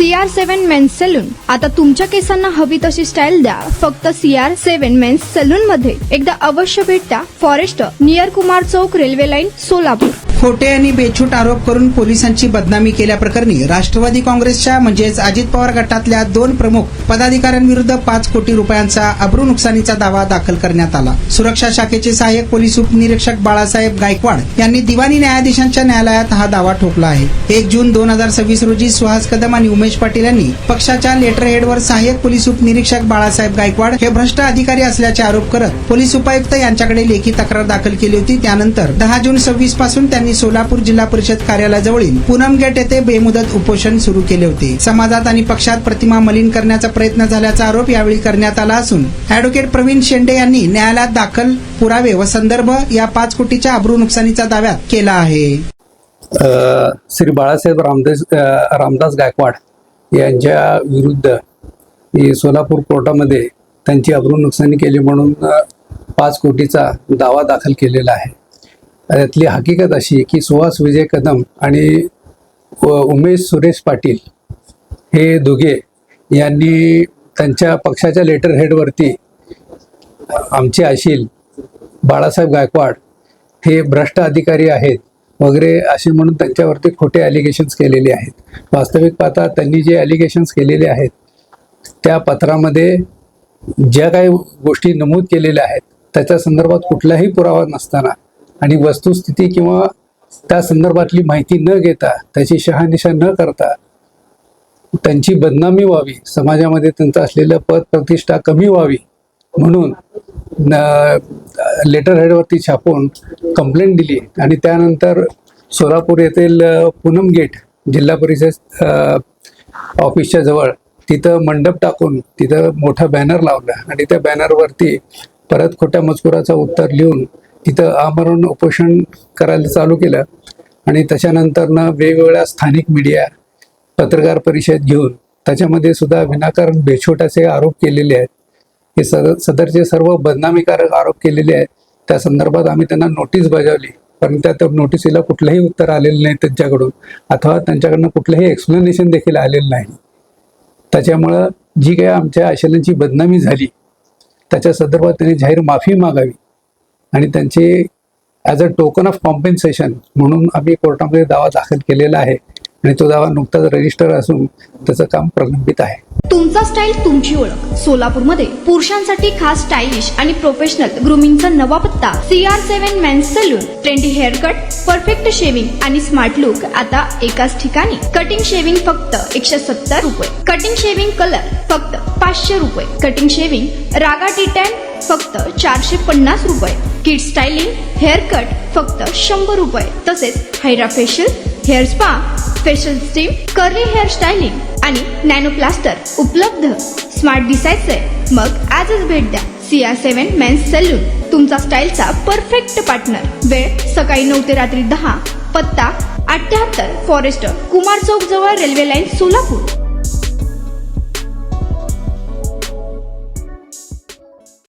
CR7 men's salon. आता तुमच्या केसांना हवी तशी स्टाईल द्या फक्त CR7 मेन्स सलून मध्ये. एकदा अवश्य भेट द्या. फॉरेस्ट नियर कुमार चौक, रेल्वे लाईन, सोलापूर. खोटे आणि बेछूट आरोप करून पोलिसांची बदनामी केल्याप्रकरणी राष्ट्रवादी काँग्रेसच्या म्हणजेच अजित पवार गटातल्या 2 प्रमुख पदाधिकाऱ्यांविरुद्ध 5 कोटी रुपयांचा अब्रू नुकसानीचा दावा दाखल करण्यात आला. सुरक्षा शाखेचे सहाय्यक पोलीस उपनिरीक्षक बाळासाहेब गायकवाड यांनी दिवाणी न्यायाधीशांच्या न्यायालयात हा दावा ठोकला आहे. 1 जून 2026 रोजी सुहास कदम आणि उमेश पाटील यांनी पक्षाच्या लेटर हेडवर सहाय्यक पोलीस उपनिरीक्षक बाळासाहेब गायकवाड हे भ्रष्ट अधिकारी असल्याचे आरोप करत पोलीस उपायुक्त यांच्याकडे लेखी तक्रार दाखल केली होती. त्यानंतर 10 जून 26 पासून त्यांनी सोलापूर जिल्हा परिषद कार्यालयाजवळील पूनम गेट येथे बेमुदत उपोषण सुरू केले होते. समाजात आणि पक्षात प्रतिमा मलिन करण्याचा प्रयत्न झाल्याचा आरोप यावेळी करण्यात आला असून ॲडव्होकेट प्रवीण शेंडे यांनी न्यायालयात दाखल पुरावे व संदर्भ या 5 कोटीच्या अब्रू नुकसानीचा दाव्यात केला आहे. श्री बाळासाहेब रामदास गायकवाड यांच्या विरुद्ध सोलापूर कोर्टामध्ये त्यांची अब्रू नुकसानी केली म्हणून 5 कोटीचा दावा दाखल केलेला आहे. यातली हकीकत अशी की सुहास विजय कदम आणि उमेश सुरेश पाटील हे दोघे यांनी त्यांच्या पक्षाच्या लेटर हेडवरती आमचे अशील बाळासाहेब गायकवाड हे भ्रष्ट अधिकारी आहेत वगैरे असे म्हणून त्यांच्यावरती खोटे ॲलिगेशन्स केलेले आहेत. वास्तविक पाहता त्यांनी जे ॲलिगेशन्स केलेले आहेत त्या पत्रामध्ये ज्या काही गोष्टी नमूद केलेल्या आहेत त्याच्या संदर्भात कुठलाही पुरावा नसताना आणि वस्तुस्थिती किंवा त्या संदर्भातली माहिती न घेता त्याची शहानिशा न करता त्यांची बदनामी व्हावी, समाजामध्ये त्यांचं असलेलं पद प्रतिष्ठा कमी व्हावी म्हणून लेटर हेडवरती छापून कंप्लेंट दिली आणि त्यानंतर सोलापूर येथील पूनम गेट जिल्हा परिषद ऑफिसच्या जवळ तिथं मंडप टाकून तिथं मोठा बॅनर लावला आणि त्या बॅनरवरती परत खोट्या मजकुराचं उत्तर लिहून तिथं आमरण उपोषण करायला चालू केलं आणि त्याच्यानंतरनं वेगवेगळ्या स्थानिक मीडिया पत्रकार परिषद घेऊन त्याच्यामध्ये सुद्धा विनाकारण बेछूट असे आरोप केलेले आहेत. हे सदरचे सर्व बदनामीकारक आरोप केलेले आहेत. त्या संदर्भात आम्ही त्यांना नोटीस बजावली पण त्या नोटिसीला कुठलंही उत्तर आलेलं नाही त्यांच्याकडून अथवा त्यांच्याकडनं कुठलंही एक्सप्लेनेशन देखील आलेलं नाही. त्याच्यामुळं जी काही आमच्या आशयांची बदनामी झाली त्याच्या संदर्भात त्यांनी जाहीर माफी मागावी आणि त्यांचे as a token of compensation म्हणून आम्ही कोर्टामध्ये दावा दाखल केलेला आहे आणि तो दावा नुकताच रजिस्टर असून त्याचं काम प्रलंबित आहे. तुमचा स्टाईल तुमची ओळख. सोलापूरमध्ये पुरुषांसाठी खास स्टायलिश आणि प्रोफेशनल ग्रूमिंगचा नवा पत्ता CR7 men's salon. Trendy haircut, perfect shaving आणि स्मार्ट लुक आता एकाच ठिकाणी. कटिंग शेविंग फक्त 170 रुपये. कटिंग शेविंग कलर फक्त 500 रुपये. कटिंग शेविंग रागा टी10 फक्त 450 रुपये. किड स्टायलिंग हेअर कट फक्त 100 रुपये. तसेच hydra facial, hair spa, facial steam, curly hair styling आणि नॅनो प्लास्टर उपलब्ध. स्मार्ट दिसायचंय मग आजच भेट द्या CR7 मेन्स सलून, तुमचा स्टाईलचा परफेक्ट पार्टनर. वेळ सकाळी 9 ते रात्री 10. पत्ता 78 फॉरेस्ट कुमार चौक जवळ, रेल्वे लाईन, सोलापूर.